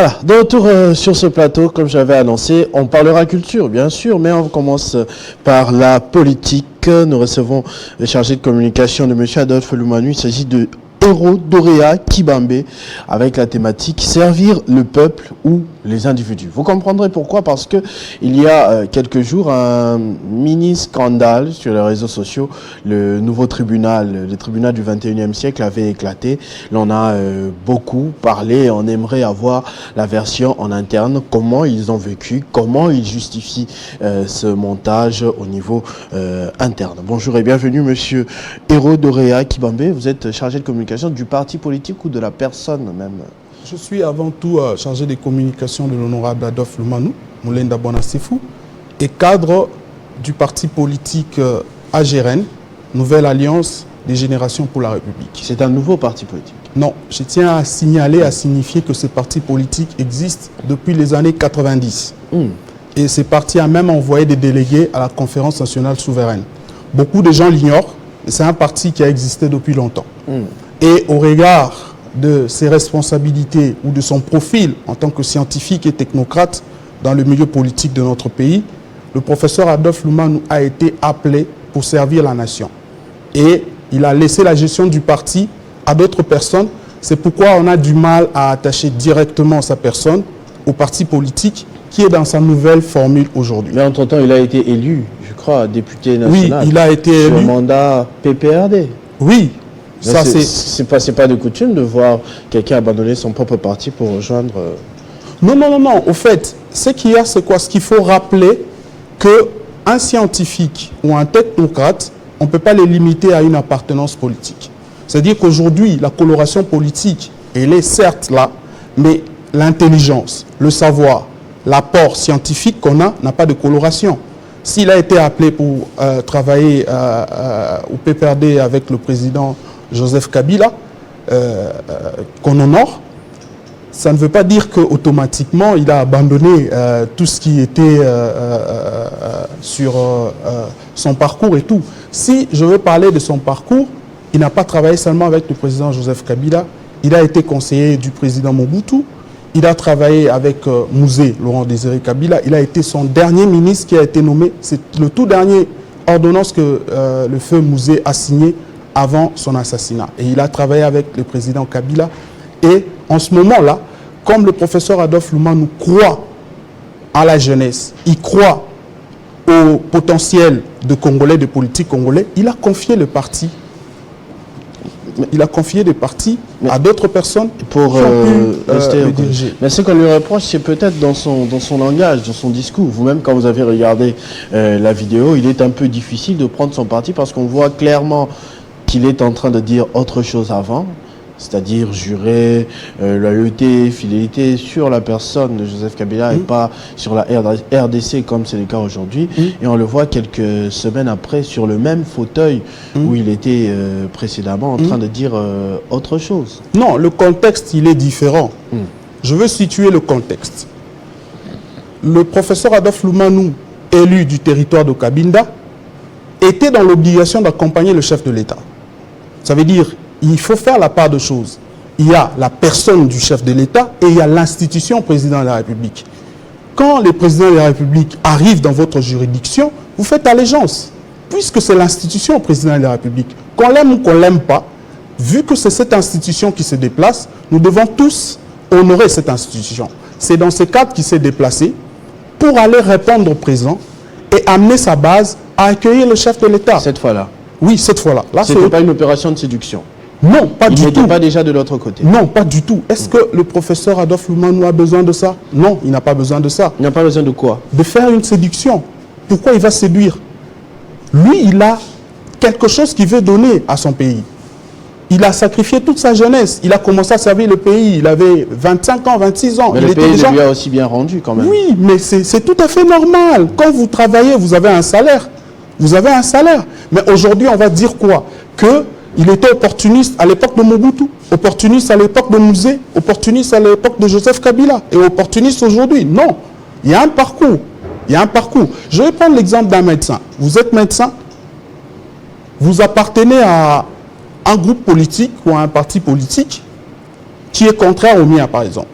Voilà, de retour sur ce plateau, comme j'avais annoncé, on parlera culture, bien sûr, mais on commence par la politique. Nous recevons le chargé de communication de M. Adolphe Loumanu. Il s'agit de Héros Doréa Kibambé, avec la thématique « Servir le peuple ou les individus ». Vous comprendrez pourquoi, parce que il y a quelques jours, un mini-scandale sur les réseaux sociaux. Le nouveau tribunal, le tribunal du 21e siècle avait éclaté. L'on a beaucoup parlé, on aimerait avoir la version en interne, comment ils ont vécu, comment ils justifient ce montage au niveau interne. Bonjour et bienvenue, monsieur Héros Doréa Kibambé. Vous êtes chargé de communication du parti politique ou de la personne même? Je suis avant tout chargé de communication de l'honorable Adolphe Loumanu, Moulenda Bonasifou, et cadre du parti politique AGRN, Nouvelle Alliance des Générations pour la République. C'est un nouveau parti politique? Non, je tiens à signaler, à signifier que ce parti politique existe depuis les années 90. Et ce parti a même envoyé des délégués à la Conférence nationale souveraine. Beaucoup de gens l'ignorent, mais c'est un parti qui a existé depuis longtemps. Et au regard de ses responsabilités ou de son profil en tant que scientifique et technocrate dans le milieu politique de notre pays, le professeur Adolphe Loumanu a été appelé pour servir la nation. Et il a laissé la gestion du parti à d'autres personnes. C'est pourquoi on a du mal à attacher directement sa personne au parti politique qui est dans sa nouvelle formule aujourd'hui. Mais entre-temps, il a été élu, je crois, député national. Oui, il a été élu. Sur mandat PPRD. Oui. Ça, c'est pas de coutume de voir quelqu'un abandonner son propre parti pour rejoindre... Non. Au fait, ce qu'il y a, c'est quoi? Ce qu'il faut rappeler, qu'un scientifique ou un technocrate, on ne peut pas les limiter à une appartenance politique. C'est-à-dire qu'aujourd'hui, la coloration politique, elle est certes là, mais l'intelligence, le savoir, l'apport scientifique qu'on a n'a pas de coloration. S'il a été appelé pour travailler au PPRD avec le président Joseph Kabila, qu'on honore, ça ne veut pas dire qu'automatiquement il a abandonné tout ce qui était sur son parcours et tout. Si je veux parler de son parcours, il n'a pas travaillé seulement avec le président Joseph Kabila, il a été conseiller du président Mobutu, il a travaillé avec Mouzé, Laurent Désiré Kabila, il a été son dernier ministre qui a été nommé, c'est le tout dernier ordonnance que le feu Mouzé a signé avant son assassinat. Et il a travaillé avec le président Kabila. Et en ce moment-là, comme le professeur Adolphe Loumanu croit à la jeunesse, il croit au potentiel de Congolais, de politique congolais, il a confié le parti. Il a confié des partis à d'autres personnes pour le diriger. Mais ce qu'on lui reproche, c'est peut-être dans son langage, dans son discours. Vous-même, quand vous avez regardé la vidéo, il est un peu difficile de prendre son parti parce qu'on voit clairement qu'il est en train de dire autre chose avant, c'est-à-dire jurer loyauté, fidélité sur la personne de Joseph Kabila et pas sur la RDC comme c'est le cas aujourd'hui. Et on le voit quelques semaines après sur le même fauteuil où il était précédemment en train de dire autre chose. Non, le contexte, il est différent. Je veux situer le contexte. Le professeur Adolphe Loumanu, élu du territoire de Cabinda, était dans l'obligation d'accompagner le chef de l'État. Ça veut dire il faut faire la part de choses. Il y a la personne du chef de l'État et il y a l'institution président de la République. Quand les présidents de la République arrivent dans votre juridiction, vous faites allégeance, puisque c'est l'institution président de la République. Qu'on l'aime ou qu'on ne l'aime pas, vu que c'est cette institution qui se déplace, nous devons tous honorer cette institution. C'est dans ce cadre qu'il s'est déplacé pour aller répondre au président et amener sa base à accueillir le chef de l'État. Cette fois-là? Oui, cette fois-là. Là, ce n'était pas une opération de séduction? Non, pas du tout. Il n'était pas déjà de l'autre côté? Non, pas du tout. Est-ce que le professeur Adolphe Loumanu a besoin de ça? Non, il n'a pas besoin de ça. Il n'a pas besoin de quoi? De faire une séduction. Pourquoi il va séduire? Lui, il a quelque chose qu'il veut donner à son pays. Il a sacrifié toute sa jeunesse. Il a commencé à servir le pays. Il avait 25 ans, 26 ans. Mais le pays lui a aussi bien rendu quand même. Oui, mais c'est tout à fait normal. Quand vous travaillez, vous avez un salaire. Vous avez un salaire. Mais aujourd'hui, on va dire quoi? Qu'il était opportuniste à l'époque de Mobutu, opportuniste à l'époque de Mouzé, opportuniste à l'époque de Joseph Kabila et opportuniste aujourd'hui. Non. Il y a un parcours. Il y a un parcours. Je vais prendre l'exemple d'un médecin. Vous êtes médecin, vous appartenez à un groupe politique ou à un parti politique qui est contraire au mien, par exemple.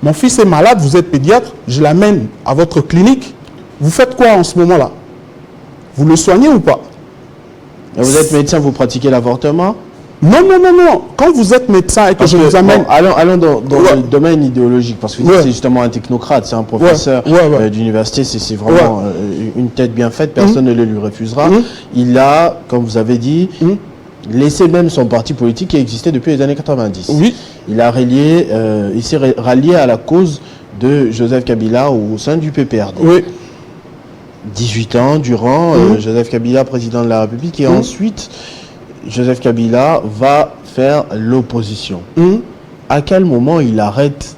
mon fils est malade, vous êtes pédiatre, je l'amène à votre clinique. Vous faites quoi en ce moment-là? Vous le soignez ou pas? Et vous êtes médecin, vous pratiquez l'avortement? Non, non, non, non. Quand vous êtes médecin et que je vous amène... Bon, allons dans le domaine idéologique, parce que c'est justement un technocrate, c'est un professeur d'université, c'est vraiment une tête bien faite, personne ne le lui refusera. Il a, comme vous avez dit, laissé même son parti politique qui existait depuis les années 90. Oui. Il s'est rallié à la cause de Joseph Kabila au sein du PPRD. Oui. 18 ans durant, Joseph Kabila, président de la République, et ensuite... Joseph Kabila va faire l'opposition. À quel moment il arrête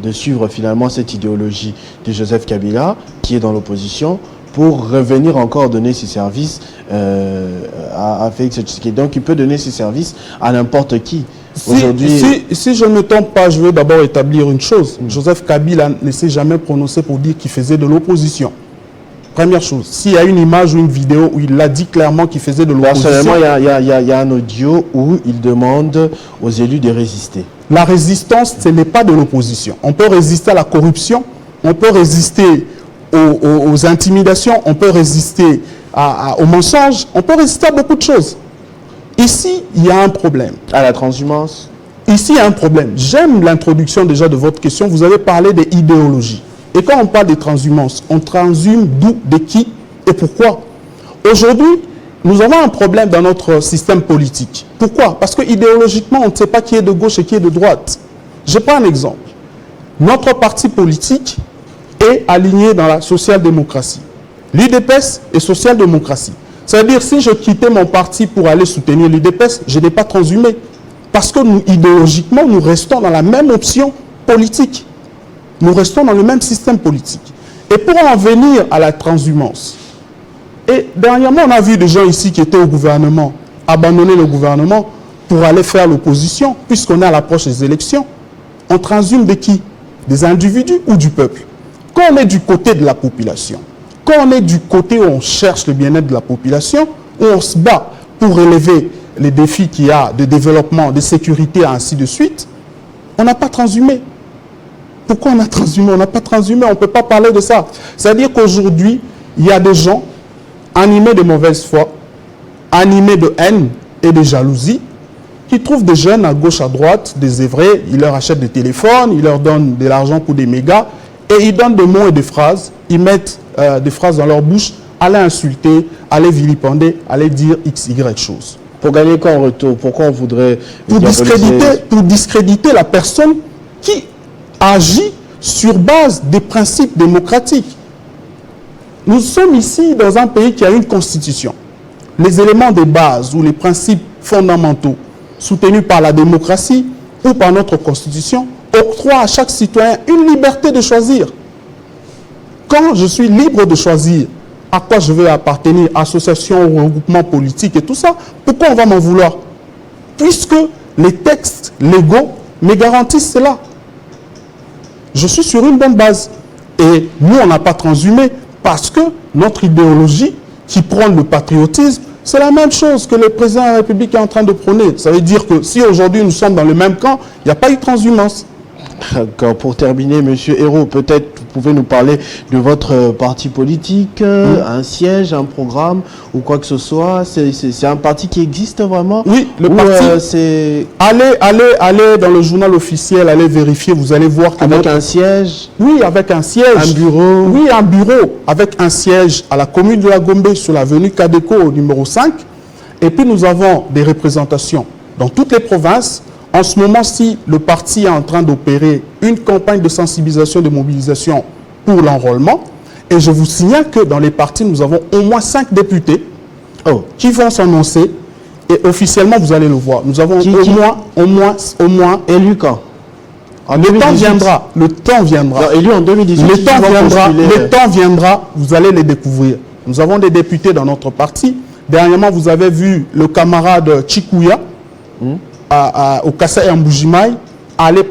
de suivre finalement cette idéologie de Joseph Kabila, qui est dans l'opposition, pour revenir encore donner ses services à Félix Tshisekedi? Donc il peut donner ses services à n'importe qui. Si je ne me trompe pas, je veux d'abord établir une chose. Joseph Kabila ne s'est jamais prononcé pour dire qu'il faisait de l'opposition. Première chose, s'il y a une image ou une vidéo où il a dit clairement qu'il faisait de l'opposition... Personnellement, il y a un audio où il demande aux élus de résister. La résistance, ce n'est pas de l'opposition. On peut résister à la corruption, on peut résister aux intimidations, on peut résister aux mensonges, on peut résister à beaucoup de choses. Ici, il y a un problème. À la transhumance? Ici, il y a un problème. J'aime l'introduction déjà de votre question. Vous avez parlé des idéologies. Et quand on parle de transhumance, on transhume d'où, de qui et pourquoi? Aujourd'hui, nous avons un problème dans notre système politique. Pourquoi? Parce que idéologiquement, on ne sait pas qui est de gauche et qui est de droite. Je prends un exemple. Notre parti politique est aligné dans la social-démocratie. L'UDPS est social-démocratie. C'est-à-dire, si je quittais mon parti pour aller soutenir l'UDPS, je n'ai pas transhumé. Parce que nous, idéologiquement, nous restons dans la même option politique. Nous restons dans le même système politique. Et pour en venir à la transhumance, et dernièrement, on a vu des gens ici qui étaient au gouvernement, abandonner le gouvernement pour aller faire l'opposition, puisqu'on est à l'approche des élections. On transhume de qui? Des individus ou du peuple? Quand on est du côté de la population, quand on est du côté où on cherche le bien-être de la population, où on se bat pour relever les défis qu'il y a de développement, de sécurité, ainsi de suite, on n'a pas transhumé. Pourquoi on a transhumé? On n'a pas transhumé, on ne peut pas parler de ça. C'est-à-dire qu'aujourd'hui, il y a des gens animés de mauvaise foi, animés de haine et de jalousie, qui trouvent des jeunes à gauche, à droite, des œuvrés, ils leur achètent des téléphones, ils leur donnent de l'argent pour des mégas, et ils donnent des mots et des phrases, ils mettent des phrases dans leur bouche, aller insulter, aller vilipender, aller dire X, Y choses. Pour gagner quoi en retour? Pourquoi on voudrait... Pour discréditer la personne qui agit sur base des principes démocratiques. Nous sommes ici dans un pays qui a une constitution. Les éléments de base ou les principes fondamentaux soutenus par la démocratie ou par notre constitution octroient à chaque citoyen une liberté de choisir. Quand je suis libre de choisir à quoi je veux appartenir, association ou regroupement politique et tout ça, pourquoi on va m'en vouloir? Puisque les textes légaux me garantissent cela. Je suis sur une bonne base. Et nous, on n'a pas transhumé parce que notre idéologie qui prône le patriotisme, c'est la même chose que le président de la République est en train de prôner. Ça veut dire que si aujourd'hui nous sommes dans le même camp, il n'y a pas eu de transhumance. D'accord. Pour terminer, Monsieur Hérault, peut-être vous pouvez nous parler de votre parti politique, un siège, un programme ou quoi que ce soit. C'est un parti qui existe vraiment? Oui, le parti. C'est... Allez dans le journal officiel, allez vérifier, vous allez voir que avec un siège? Oui, avec un siège. Un bureau? Oui, un bureau avec un siège à la commune de la Gombe sur l'avenue Kadeko au numéro 5. Et puis nous avons des représentations dans toutes les provinces. En ce moment-ci, le parti est en train d'opérer une campagne de sensibilisation et de mobilisation pour l'enrôlement. Et je vous signale que dans les partis, nous avons au moins 5 députés qui vont s'annoncer. Et officiellement, vous allez le voir. Nous avons au moins... Élu quand? Le temps viendra. Le temps viendra. Non, élu en 2018. Le temps viendra. Vous allez les découvrir. Nous avons des députés dans notre parti. Dernièrement, vous avez vu le camarade Chikouya, au Kassai Mbujimaï, aller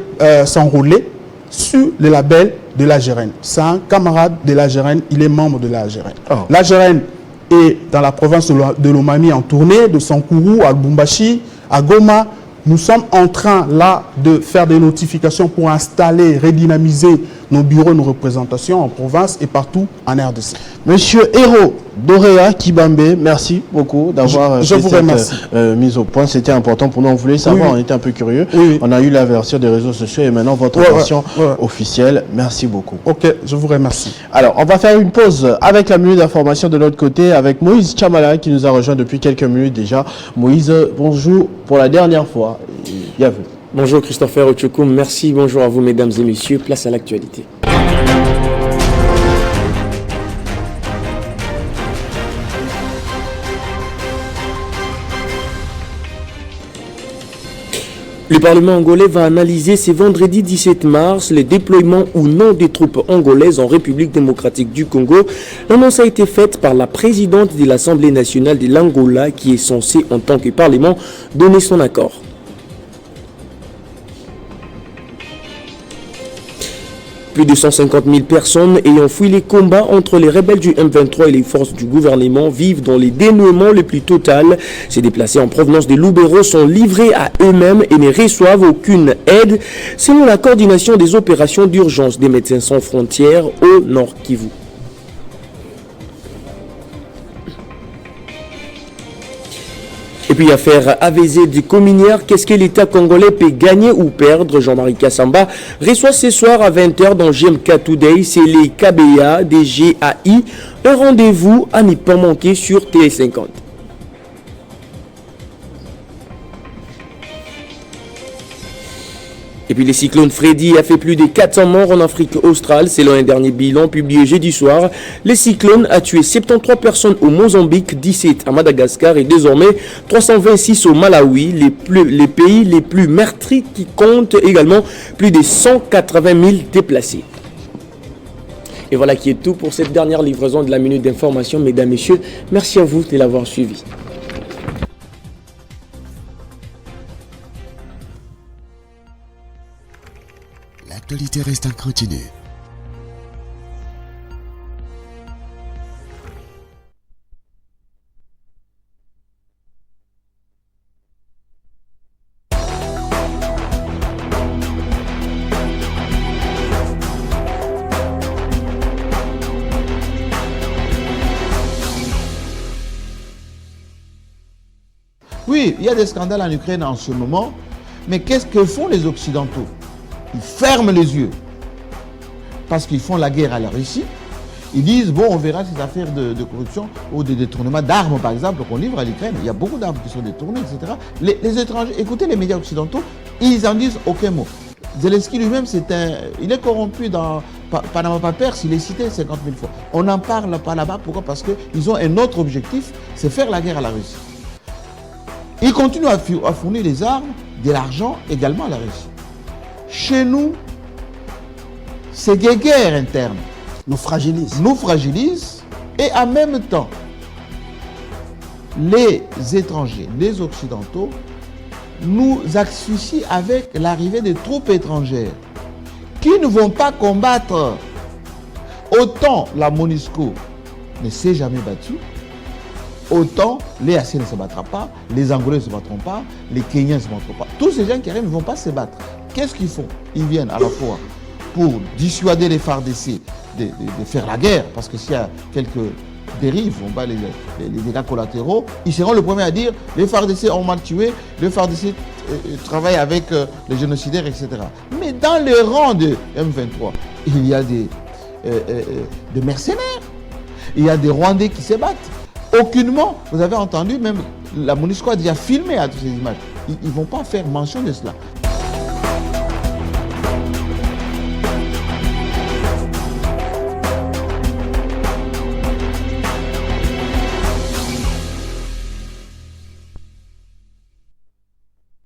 s'enrôler sur le label de la Gérène. C'est un camarade de la Gérène, il est membre de la Gérène. La Gérène est dans la province de Lomami en tournée, de Sankourou à Lubumbashi, à Goma, Nous sommes en train là de faire des notifications pour installer, redynamiser nos bureaux, nos représentations en province et partout en RDC. Monsieur Héro Doréa Kibambé, merci beaucoup d'avoir fait cette mise au point. C'était important pour nous, on voulait savoir, on était un peu curieux. On a eu la version des réseaux sociaux et maintenant votre version officielle. Merci beaucoup. Ok, je vous remercie. Alors, on va faire une pause avec la minute d'information de l'autre côté avec Moïse Chamala qui nous a rejoint depuis quelques minutes déjà. Moïse, bonjour pour la dernière fois. Bienvenue. Bonjour Christopher Ochokoum, merci, bonjour à vous mesdames et messieurs, place à l'actualité. Le Parlement angolais va analyser ce vendredi 17 mars les déploiements ou non des troupes angolaises en République démocratique du Congo. L'annonce a été faite par la présidente de l'Assemblée nationale de l'Angola qui est censée, en tant que Parlement, donner son accord. Plus de 150 000 personnes ayant fui les combats entre les rebelles du M23 et les forces du gouvernement vivent dans les dénuements le plus total. Ces déplacés en provenance des Lubero sont livrés à eux-mêmes et ne reçoivent aucune aide, selon la coordination des opérations d'urgence des Médecins sans frontières au Nord Kivu. Et puis affaire AVZ du Cominière, qu'est-ce que l'État congolais peut gagner ou perdre? Jean-Marie Kassamba reçoit ce soir à 20h dans GMK Today, c'est les KBA des GAI, un rendez-vous à n'y pas manquer sur Télé50. Et puis les cyclones Freddy a fait plus de 400 morts en Afrique australe. Selon un dernier bilan publié jeudi soir, les cyclones a tué 73 personnes au Mozambique, 17 à Madagascar et désormais 326 au Malawi, les pays les plus meurtris qui comptent également plus de 180 000 déplacés. Et voilà qui est tout pour cette dernière livraison de la minute d'information. Mesdames, Messieurs, merci à vous de l'avoir suivi. L'actualité reste incrotinée. Oui, il y a des scandales en Ukraine en ce moment, mais qu'est-ce que font les Occidentaux? Ils ferment les yeux parce qu'ils font la guerre à la Russie. Ils disent, bon, on verra ces affaires de corruption ou de détournement d'armes, par exemple, qu'on livre à l'Ukraine. Il y a beaucoup d'armes qui sont détournées, etc. Les étrangers, écoutez les médias occidentaux, ils en disent aucun mot. Zelensky lui-même, il est corrompu dans Panama Papers, il est cité 50 000 fois. On n'en parle pas là-bas, pourquoi? Parce qu'ils ont un autre objectif, c'est faire la guerre à la Russie. Ils continuent à fournir des armes, de l'argent également à la Russie. Chez nous, c'est guerre interne. Nous fragilise. Nous fragilise et en même temps, les étrangers, les occidentaux, nous asphyxient avec l'arrivée des troupes étrangères qui ne vont pas combattre. Autant la MONUSCO ne s'est jamais battue, autant les Haïtiens ne se battront pas, les Angolais ne se battront pas, les Kenyans ne se battront pas. Tous ces gens qui arrivent ne vont pas se battre. Qu'est-ce qu'ils font? Ils viennent à la fois pour dissuader les FARDC de faire la guerre, parce que s'il y a quelques dérives, on va les dégâts collatéraux, ils seront le premier à dire les FARDC ont mal tué, les FARDC travaillent avec les génocidaires, etc. Mais dans les rangs de M23, il y a des mercenaires, il y a des Rwandais qui se battent. Aucunement, vous avez entendu, même la MONUSCO a déjà filmé à toutes ces images. Ils ne vont pas faire mention de cela.